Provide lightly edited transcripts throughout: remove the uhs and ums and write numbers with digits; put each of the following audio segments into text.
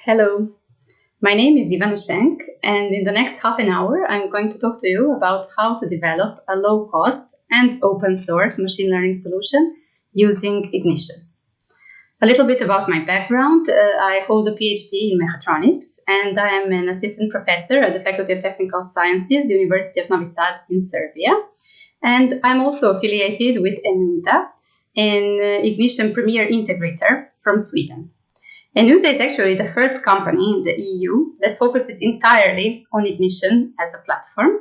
Hello, my name is Ivana, and in the next half an hour, I'm going to talk to you about how to develop a low-cost and open-source machine learning solution using Ignition. A little bit about my background. I hold a PhD in mechatronics, and I am an assistant professor at the Faculty of Technical Sciences, University of Novi Sad in Serbia. And I'm also affiliated with Enuda, an Ignition Premier Integrator from Sweden. Enuda is actually the first company in the EU that focuses entirely on Ignition as a platform,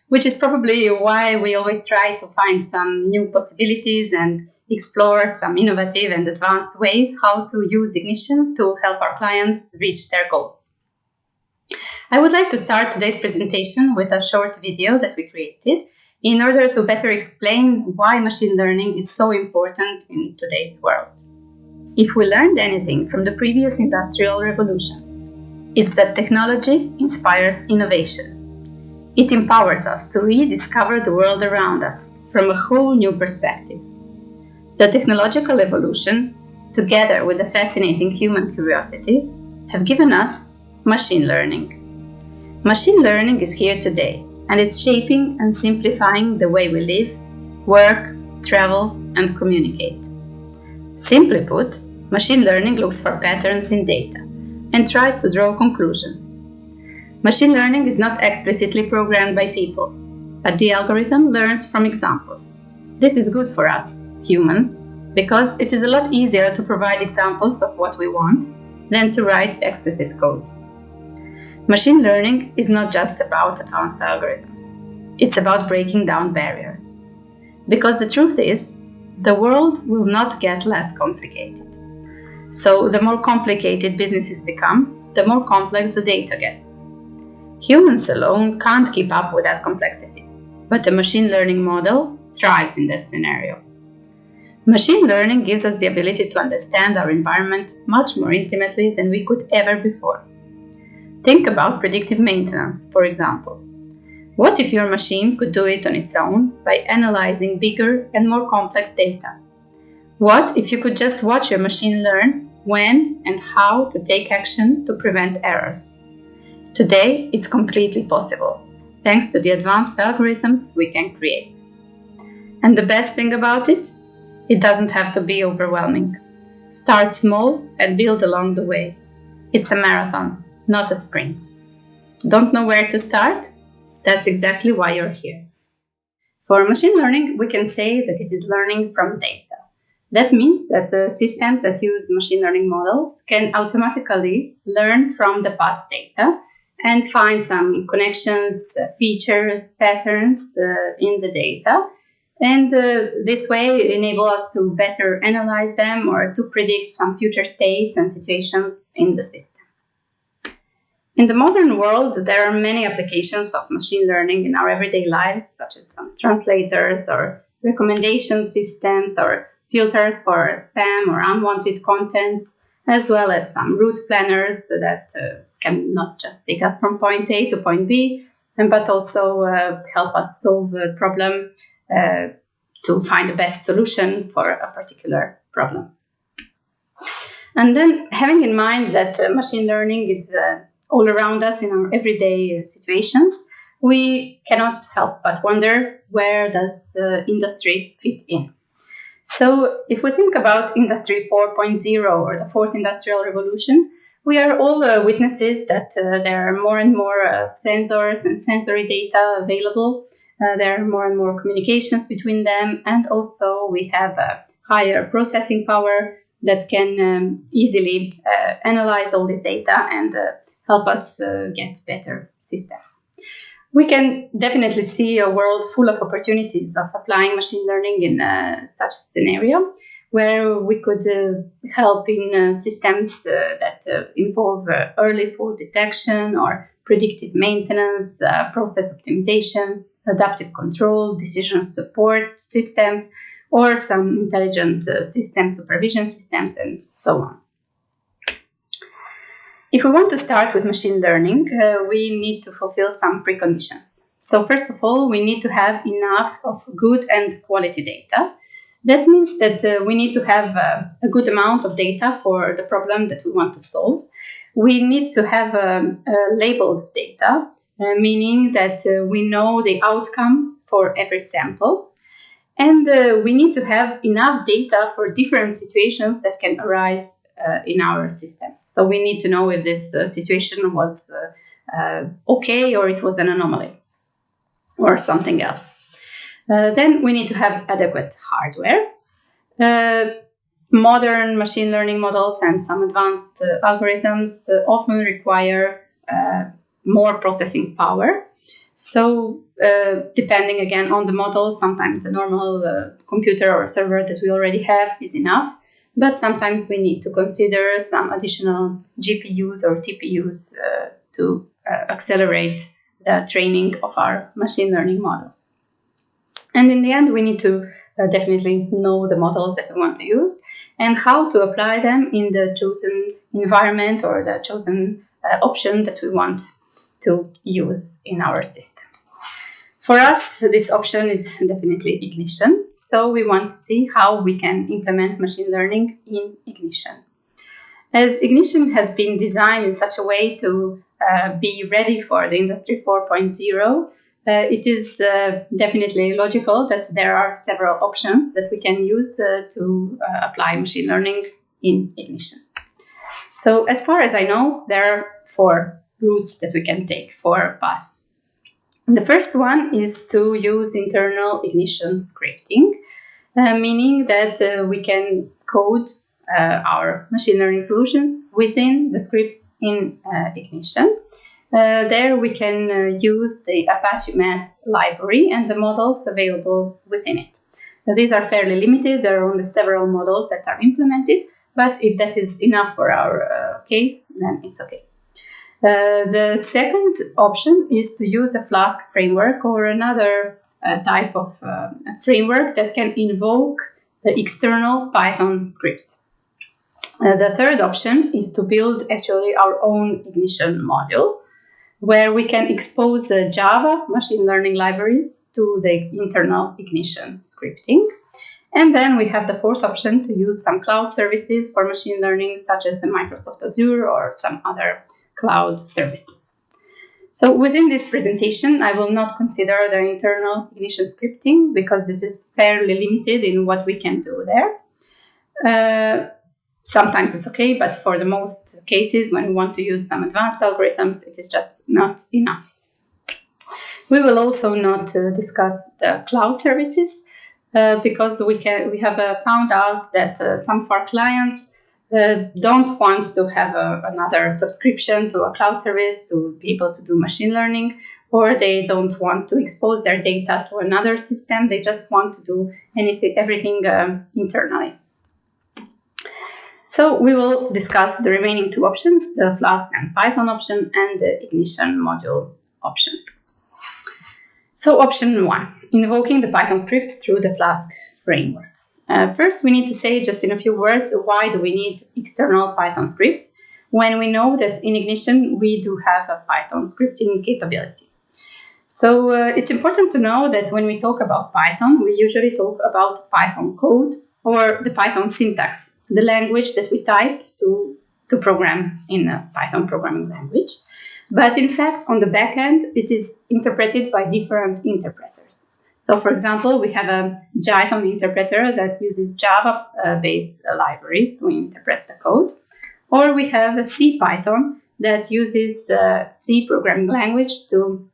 which is probably why we always try to find some new possibilities and explore some innovative and advanced ways how to use Ignition to help our clients reach their goals. I would like to start today's presentation with a short video that we created in order to better explain why machine learning is so important in today's world. If we learned anything from the previous industrial revolutions, it's that technology inspires innovation. It empowers us to rediscover the world around us from a whole new perspective. The technological evolution, together with the fascinating human curiosity, have given us machine learning. Machine learning is here today, and it's shaping and simplifying the way we live, work, travel, and communicate. Simply put, machine learning looks for patterns in data and tries to draw conclusions. Machine learning is not explicitly programmed by people, but the algorithm learns from examples. This is good for us, humans, because it is a lot easier to provide examples of what we want than to write explicit code. Machine learning is not just about advanced algorithms. It's about breaking down barriers. Because the truth is, the world will not get less complicated. So the more complicated businesses become, the more complex the data gets. Humans alone can't keep up with that complexity, but a machine learning model thrives in that scenario. Machine learning gives us the ability to understand our environment much more intimately than we could ever before. Think about predictive maintenance, for example. What if your machine could do it on its own by analyzing bigger and more complex data? What if you could just watch your machine learn when and how to take action to prevent errors? Today, it's completely possible, thanks to the advanced algorithms we can create. And the best thing about it? It doesn't have to be overwhelming. Start small and build along the way. It's a marathon, not a sprint. Don't know where to start? That's exactly why you're here. For machine learning, we can say that it is learning from data. That means that systems that use machine learning models can automatically learn from the past data and find some connections, features, patterns in the data. And this way enable us to better analyze them or to predict some future states and situations in the system. In the modern world, there are many applications of machine learning in our everyday lives, such as some translators or recommendation systems or filters for spam or unwanted content, as well as some route planners that can not just take us from point A to point B, but also help us solve a problem to find the best solution for a particular problem. And then having in mind that machine learning is all around us in our everyday situations, we cannot help but wonder, where does industry fit in? So if we think about Industry 4.0 or the Fourth Industrial Revolution, we are all witnesses that there are more and more sensors and sensory data available. There are more and more communications between them, and also we have a higher processing power that can easily analyze all this data and help us get better systems. We can definitely see a world full of opportunities of applying machine learning in such a scenario, where we could help in systems that involve early fault detection or predictive maintenance, process optimization, adaptive control, decision support systems, or some intelligent system supervision systems, and so on. If we want to start with machine learning, we need to fulfill some preconditions. So first of all, we need to have enough of good and quality data. That means that we need to have a good amount of data for the problem that we want to solve. we need to have labeled data, meaning that we know the outcome for every sample. And we need to have enough data for different situations that can arise in our system. So we need to know if this situation was okay, or it was an anomaly or something else. Then we need to have adequate hardware. Modern machine learning models and some advanced algorithms often require more processing power. So depending again on the model, sometimes a normal computer or server that we already have is enough, but sometimes we need to consider some additional GPUs or TPUs to accelerate the training of our machine learning models. And in the end, we need to definitely know the models that we want to use and how to apply them in the chosen environment or the chosen option that we want to use in our system. For us, this option is definitely Ignition. So we want to see how we can implement machine learning in Ignition. As Ignition has been designed in such a way to be ready for the Industry 4.0, it is definitely logical that there are several options that we can use to apply machine learning in Ignition. So as far as I know, there are 4 routes that we can take, 4 paths. The first one is to use internal Ignition scripting, meaning that we can code our machine learning solutions within the scripts in Ignition. There we can use the Apache Math library and the models available within it. Now, these are fairly limited. There are only several models that are implemented, but if that is enough for our case, then it's okay. The second option is to use a Flask framework or another type of framework that can invoke the external Python scripts. The third option is to build actually our own Ignition module, where we can expose Java machine learning libraries to the internal Ignition scripting. And then we have the fourth option to use some cloud services for machine learning, such as the Microsoft Azure or some other cloud services. So within this presentation, I will not consider the internal Ignition scripting because it is fairly limited in what we can do there. Sometimes it's okay, but for the most cases, when we want to use some advanced algorithms, it is just not enough. We will also not discuss the cloud services because we have found out that some of our clients don't want to have another subscription to a cloud service to be able to do machine learning, or they don't want to expose their data to another system. They just want to do everything internally. So we will discuss the remaining 2 options, the Flask and Python option and the Ignition module option. So option 1, invoking the Python scripts through the Flask framework. First, we need to say just in a few words, why do we need external Python scripts when we know that in Ignition we do have a Python scripting capability. So it's important to know that when we talk about Python, we usually talk about Python code or the Python syntax, the language that we type to program in a Python programming language. But in fact, on the back end, it is interpreted by different interpreters. So for example, we have a Python interpreter that uses Java-based libraries to interpret the code. Or we have a C Python that uses C programming language to,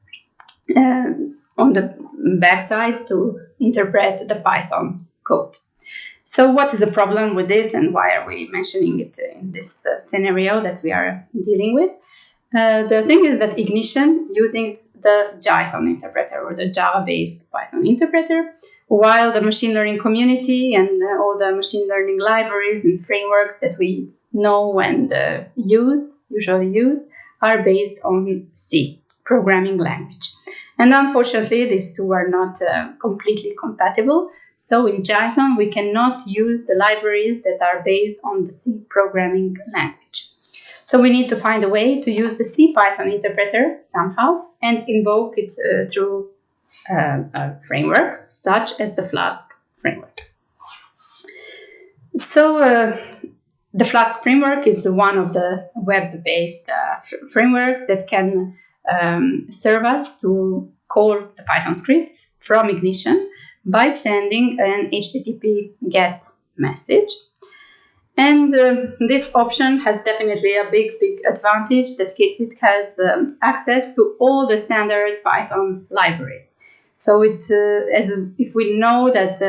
on the backside, to interpret the Python code. So what is the problem with this and why are we mentioning it in this scenario that we are dealing with? The thing is that Ignition uses the Python interpreter or the Java-based Python interpreter, while the machine learning community and all the machine learning libraries and frameworks that we know and usually use, are based on C, programming language. And unfortunately, these two are not completely compatible. So in Python, we cannot use the libraries that are based on the C programming language. So we need to find a way to use the C Python interpreter somehow and invoke it through a framework such as the Flask framework. So The Flask framework is one of the web-based frameworks that can serve us to call the Python script from Ignition by sending an HTTP GET message. And this option has definitely a big advantage that it has access to all the standard Python libraries. So if we know that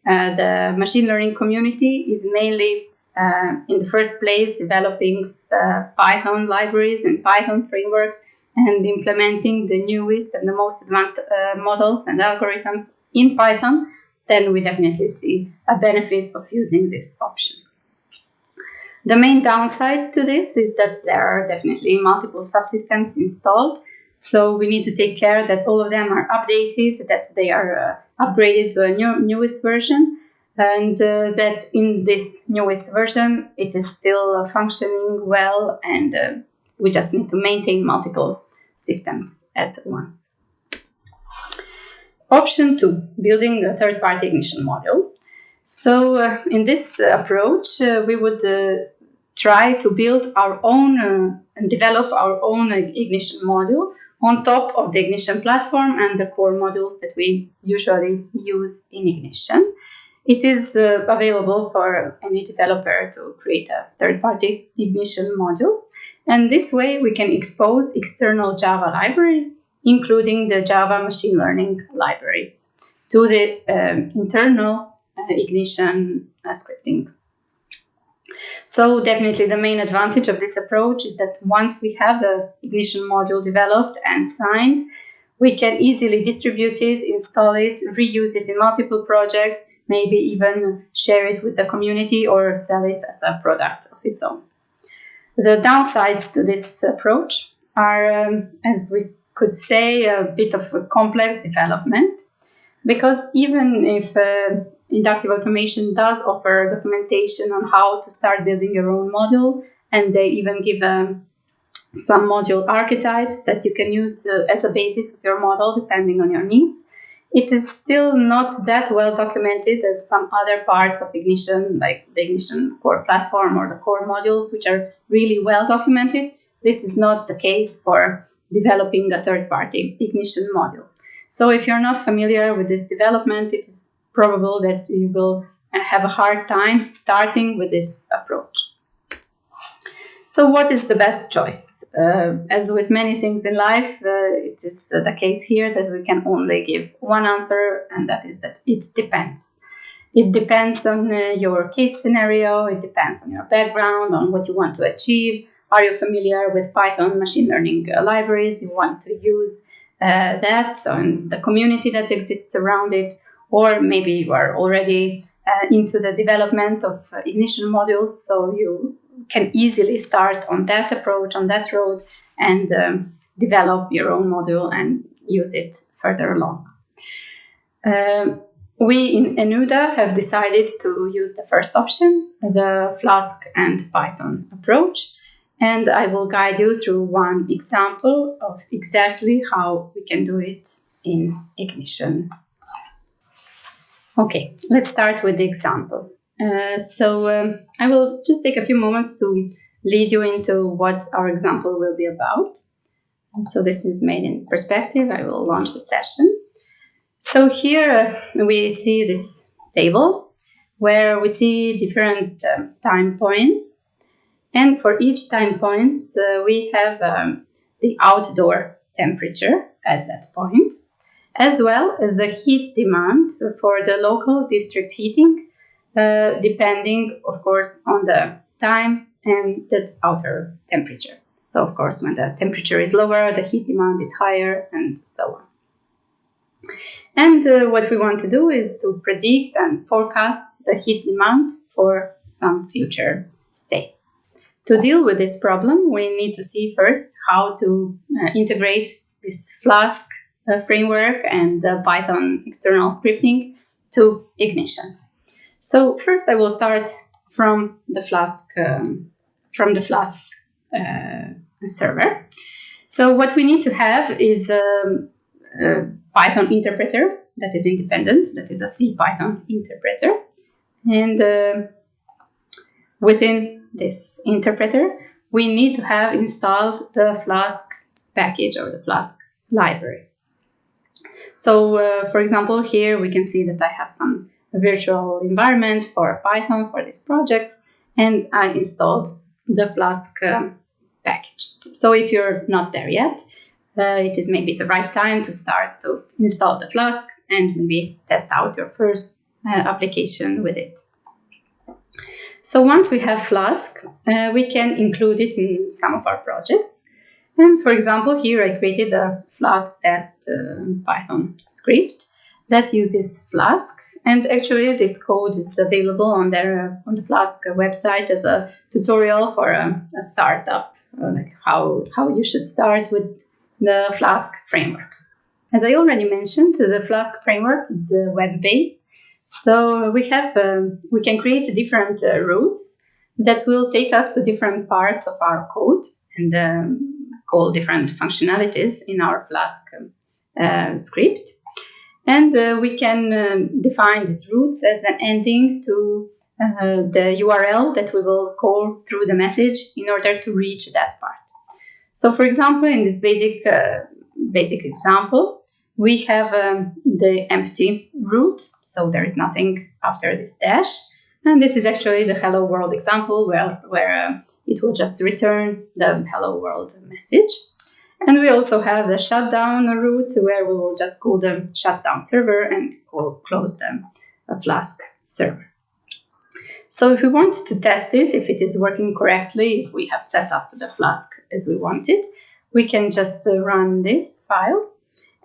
the machine learning community is mainly in the first place developing Python libraries and Python frameworks and implementing the newest and the most advanced models and algorithms in Python, then we definitely see a benefit of using this option. The main downside to this is that there are definitely multiple subsystems installed, so we need to take care that all of them are updated, that they are upgraded to a newest version, and that in this newest version it is still functioning well, and we just need to maintain multiple systems at once. Option 2, building a third-party ignition module. So in this approach, we would try to build our own and develop our own ignition module on top of the ignition platform and the core modules that we usually use in ignition. It is available for any developer to create a third-party ignition module. And this way we can expose external Java libraries, including the Java machine learning libraries, to the internal ignition scripting. So definitely the main advantage of this approach is that once we have the ignition module developed and signed, we can easily distribute it, install it, reuse it in multiple projects, maybe even share it with the community or sell it as a product of its own. The downsides to this approach are, as we could say, a bit of a complex development, because even if Inductive Automation does offer documentation on how to start building your own module, and they even give some module archetypes that you can use as a basis of your model depending on your needs, it is still not that well documented as some other parts of Ignition, like the Ignition core platform or the core modules, which are really well documented. This is not the case for developing a third-party Ignition module. So if you're not familiar with this development, it is probable that you will have a hard time starting with this approach. So what is the best choice? As with many things in life, it is the case here that we can only give one answer, and that is that it depends. It depends on your case scenario, it depends on your background, on what you want to achieve. Are you familiar with Python machine learning libraries? You want to use that and the community that exists around it, or maybe you are already into the development of ignition modules, so you can easily start on that approach, on that road, and develop your own module and use it further along. We in Enuda have decided to use the first option, the Flask and Python approach, and I will guide you through one example of exactly how we can do it in Ignition. Okay, let's start with the example. I will just take a few moments to lead you into what our example will be about. So this is made in perspective. I will launch the session. So here we see this table where we see different time points. And for each time point, we have the outdoor temperature at that point, as well as the heat demand for the local district heating, depending, of course, on the time and the outer temperature. So, of course, when the temperature is lower, the heat demand is higher, and so on. And what we want to do is to predict and forecast the heat demand for some future states. To deal with this problem, we need to see first how to integrate this Flask framework and Python external scripting to Ignition. So first, I will start from the Flask server. So what we need to have is a Python interpreter that is independent, that is a C Python interpreter, and within this interpreter, we need to have installed the Flask package or the Flask library. So, for example, here we can see that I have some virtual environment for Python for this project, and I installed the Flask package. So if you're not there yet, it is maybe the right time to start to install the Flask and maybe test out your first application with it. So once we have Flask, we can include it in some of our projects. And for example, here I created a Flask test Python script that uses Flask. And actually, this code is available on the Flask website as a tutorial for a startup, like how you should start with the Flask framework. As I already mentioned, the Flask framework is web-based. So we can create different routes that will take us to different parts of our code and call different functionalities in our Flask script. And we can define these routes as an ending to the URL that we will call through the message in order to reach that part. So for example, in this basic example, we have the empty route, so there is nothing after this dash. And this is actually the hello world example where it will just return the hello world message. And we also have the shutdown route where we will just call the shutdown server and close the Flask server. So if we want to test it, if it is working correctly, if we have set up the Flask as we want it, we can just run this file.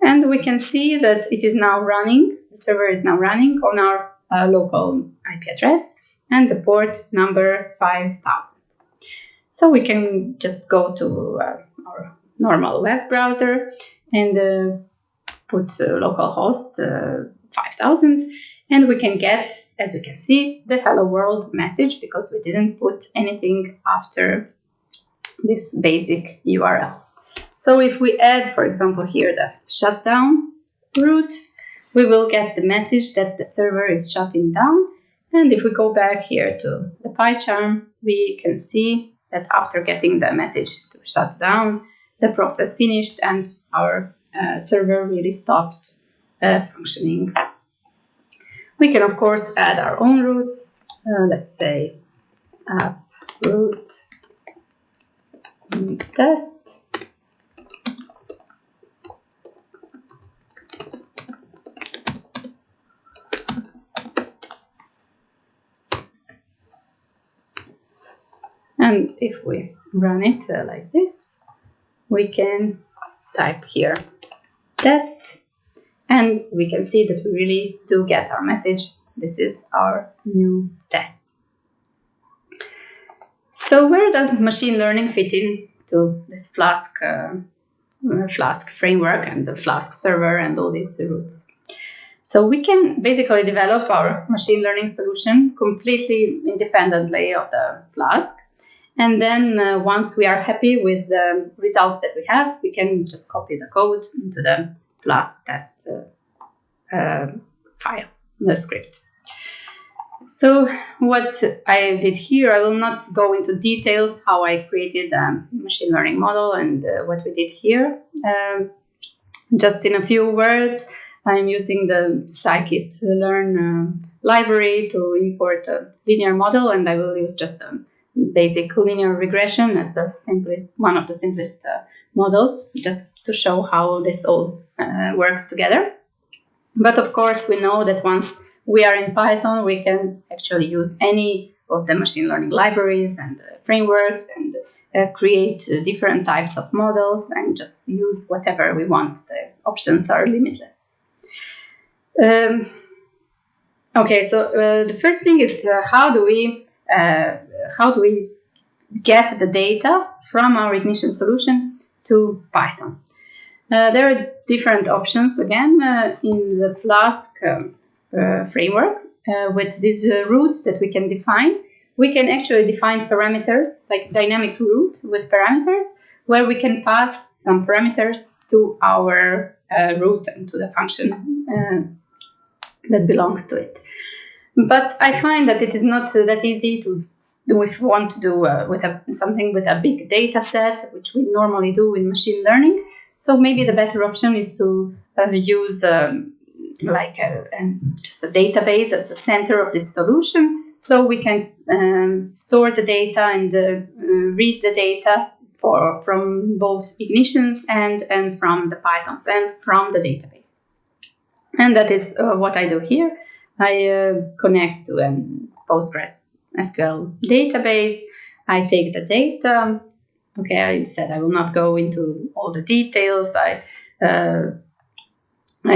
And we can see that it is now running, the server is now running on our local IP address and the port number 5000. So we can just go to our normal web browser and put localhost 5000, and we can get, as we can see, the hello world message because we didn't put anything after this basic URL. So if we add, for example, here the shutdown route, we will get the message that the server is shutting down. And if we go back here to the PyCharm, we can see that after getting the message to shut down, the process finished and our server really stopped functioning. We can, of course, add our own routes. Let's say app route test. And if we run it like this, we can type here test, and we can see that we really do get our message. This is our new test. So where does machine learning fit into this Flask framework and the Flask server and all these routes? So we can basically develop our machine learning solution completely independently of the Flask. And then once we are happy with the results that we have, we can just copy the code into the Flask test file, the script. So what I did here, I will not go into details how I created a machine learning model and what we did here. Just in a few words, I'm using the scikit-learn library to import a linear model, and I will use just a basic linear regression as the simplest, one of the simplest models, just to show how this all works together. But of course, we know that once we are in Python, we can actually use any of the machine learning libraries and frameworks and create different types of models and just use whatever we want. The options are limitless. Okay, so the first thing is how do we get the data from our Ignition solution to Python? There are different options, again, in the Flask framework. With these routes that we can define, we can actually define parameters, like dynamic route with parameters, where we can pass some parameters to our route and to the function that belongs to it. But I find that it is not that easy to if we want to do something with a big data set, which we normally do in machine learning. So maybe the better option is to use just a database as the center of this solution. So we can store the data and read the data from both Ignition's and from the Python's and from the database. And that is what I do here. I connect to a PostgreSQL database. I take the data. Okay, I said I will not go into all the details. I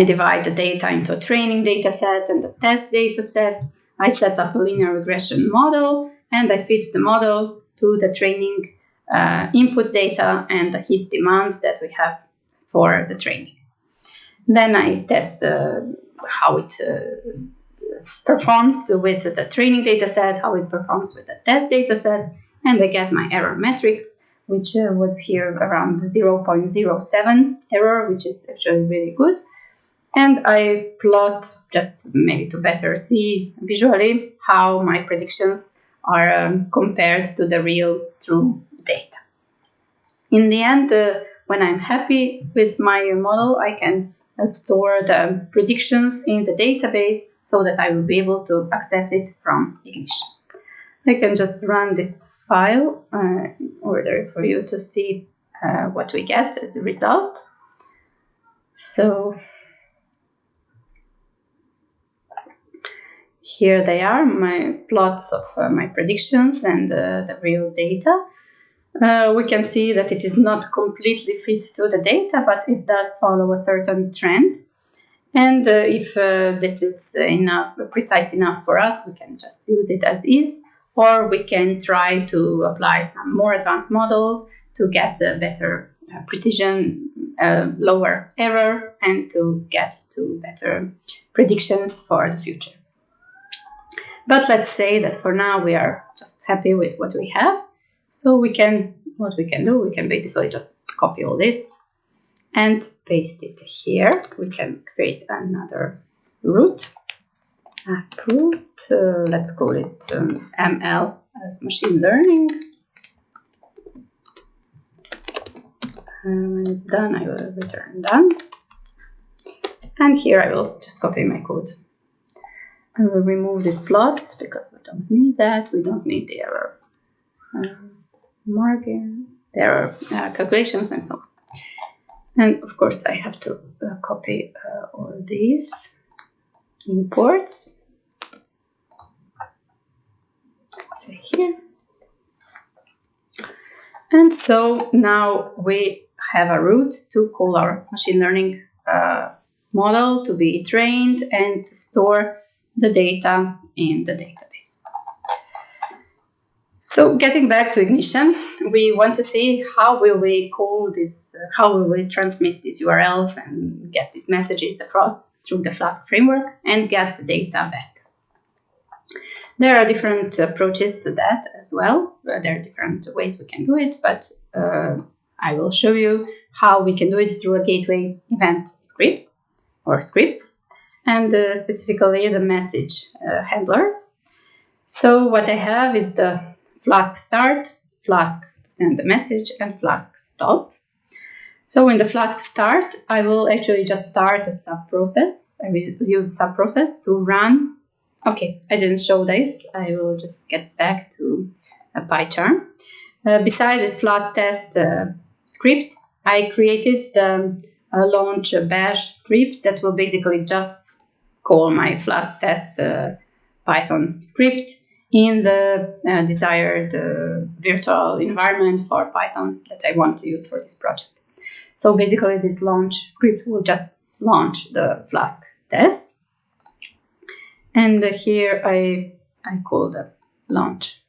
divide the data into a training data set and a test data set. I set up a linear regression model, and I fit the model to the training input data and the heat demands that we have for the training. Then I test how it performs with the training data set, how it performs with the test data set, and I get my error metrics, which was here around 0.07 error, which is actually really good. And I plot, just maybe to better see visually, how my predictions are compared to the real true data. In the end, when I'm happy with my model, I can store the predictions in the database so that I will be able to access it from Ignition. I can just run this file in order for you to see what we get as a result. So here they are, my plots of my predictions and the real data. We can see that it is not completely fit to the data, but it does follow a certain trend. And if this is precise enough for us, we can just use it as is, or we can try to apply some more advanced models to get better precision, lower error, and to get to better predictions for the future. But let's say that for now we are just happy with what we have. So what we can do, we can basically just copy all this and paste it here. We can create another route, app route. Let's call it ML as machine learning. When it's done, I will return done. And here I will just copy my code. I will remove these plots because we don't need that. We don't need the error margin, error calculations, and so on. And of course, I have to copy all these imports. Say here. And so now we have a route to call our machine learning model to be trained and to store the data in the database. So getting back to Ignition, we want to see how will we call this, how will we transmit these URLs and get these messages across through the Flask framework and get the data back. There are different approaches to that as well. There are different ways we can do it, but I will show you how we can do it through a gateway event script or scripts, and specifically the message handlers. So what I have is the Flask start, Flask to send the message, and Flask stop. So in the Flask start, I will actually just start a sub-process. I will use sub-process to run. Okay, I didn't show this. I will just get back to a PyCharm. Beside this Flask test script, I created the launch bash script that will basically just call my Flask test Python script in the desired virtual environment for Python that I want to use for this project. So basically this launch script will just launch the Flask test. And here I call the launch.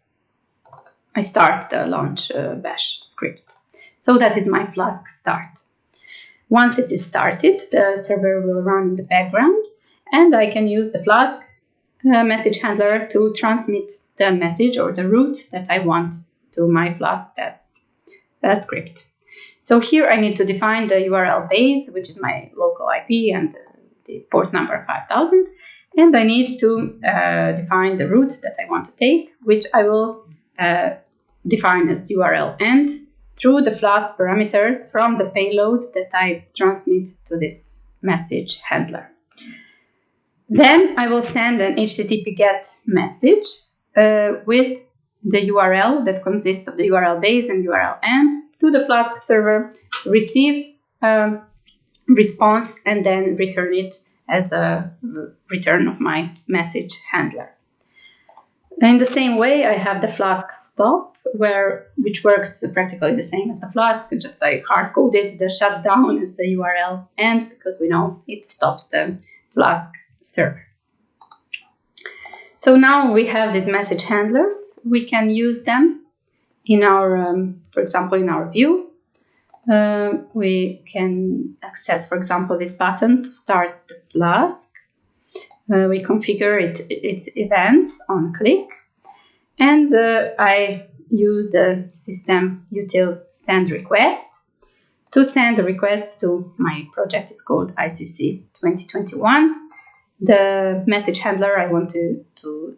I start the launch bash script. So that is my Flask start. Once it is started, the server will run in the background, and I can use the Flask message handler to transmit the message or the route that I want to my Flask test script. So here I need to define the URL base, which is my local IP and the port number 5000. And I need to define the route that I want to take, which I will defined as URL end through the Flask parameters from the payload that I transmit to this message handler. Then I will send an HTTP GET message with the URL that consists of the URL base and URL end to the Flask server, receive a response, and then return it as a return of my message handler. In the same way, I have the Flask stop, which works practically the same as the Flask, just I hard-coded the shutdown as the URL end because we know it stops the Flask server. So now we have these message handlers. We can use them in our, for example, in our view. We can access, for example, this button to start the Flask. We configure its events on click. And I use the system util send request to send a request to my project is called ICC 2021. The message handler I want to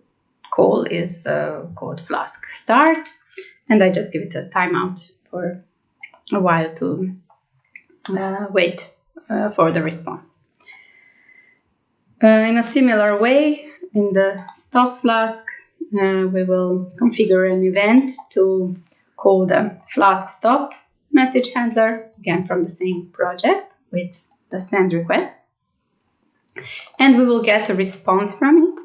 call is called Flask start. And I just give it a timeout for a while to wait for the response. In a similar way, in the stop Flask, we will configure an event to call the Flask stop message handler, again from the same project with the send request. And we will get a response from it.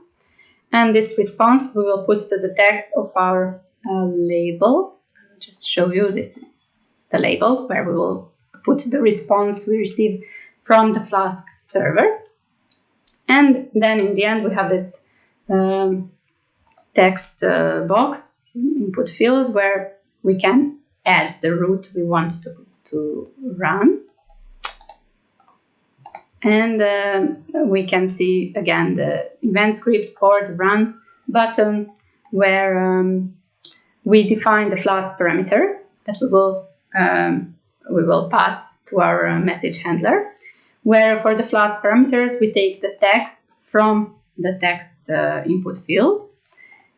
And this response we will put to the text of our label. I'll just show you, this is the label where we will put the response we receive from the Flask server. And then in the end, we have this text box input field where we can add the route we want to run. And we can see again the event script or the run button where we define the Flask parameters that we will pass to our message handler. Where for the Flask parameters, we take the text from the text input field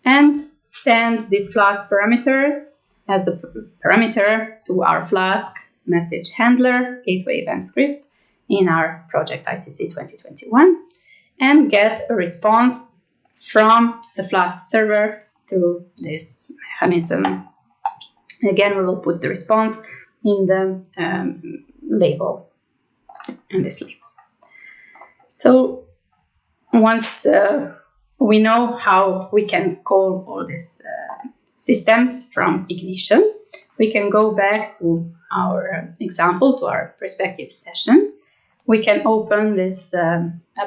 and send these Flask parameters as a parameter to our Flask message handler gateway event script in our project ICC 2021 and get a response from the Flask server through this mechanism. Again, we will put the response in the label. And this label. So once we know how we can call all these systems from Ignition, we can go back to our example, to our perspective session. We can open this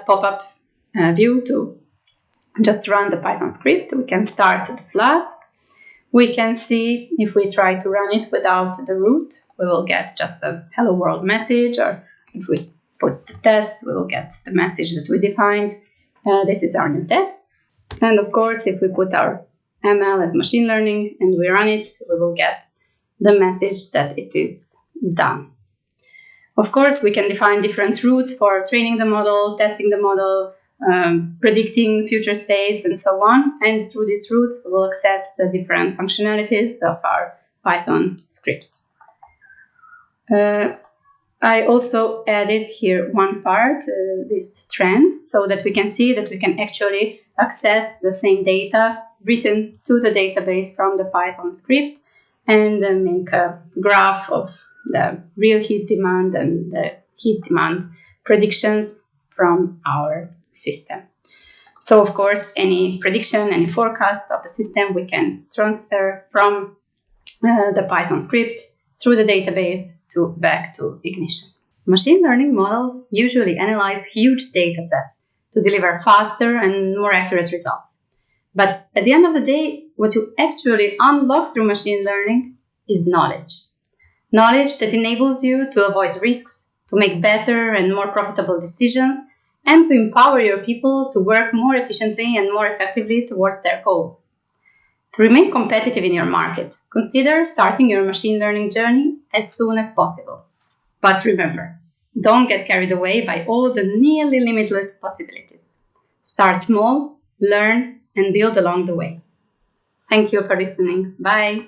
pop-up view to just run the Python script. We can start the Flask. We can see if we try to run it without the root, we will get just a hello world message, or if we put the test, we will get the message that we defined. This is our new test. And of course, if we put our ML as machine learning and we run it, we will get the message that it is done. Of course, we can define different routes for training the model, testing the model, predicting future states, and so on. And through these routes, we will access different functionalities of our Python script. I also added here one part, these trends, so that we can see that we can actually access the same data written to the database from the Python script and make a graph of the real heat demand and the heat demand predictions from our system. So, of course, any prediction, any forecast of the system, we can transfer from the Python script through the database back to Ignition. Machine learning models usually analyze huge data sets to deliver faster and more accurate results. But at the end of the day, what you actually unlock through machine learning is knowledge. Knowledge that enables you to avoid risks, to make better and more profitable decisions, and to empower your people to work more efficiently and more effectively towards their goals. To remain competitive in your market, consider starting your machine learning journey as soon as possible. But remember, don't get carried away by all the nearly limitless possibilities. Start small, learn, and build along the way. Thank you for listening. Bye.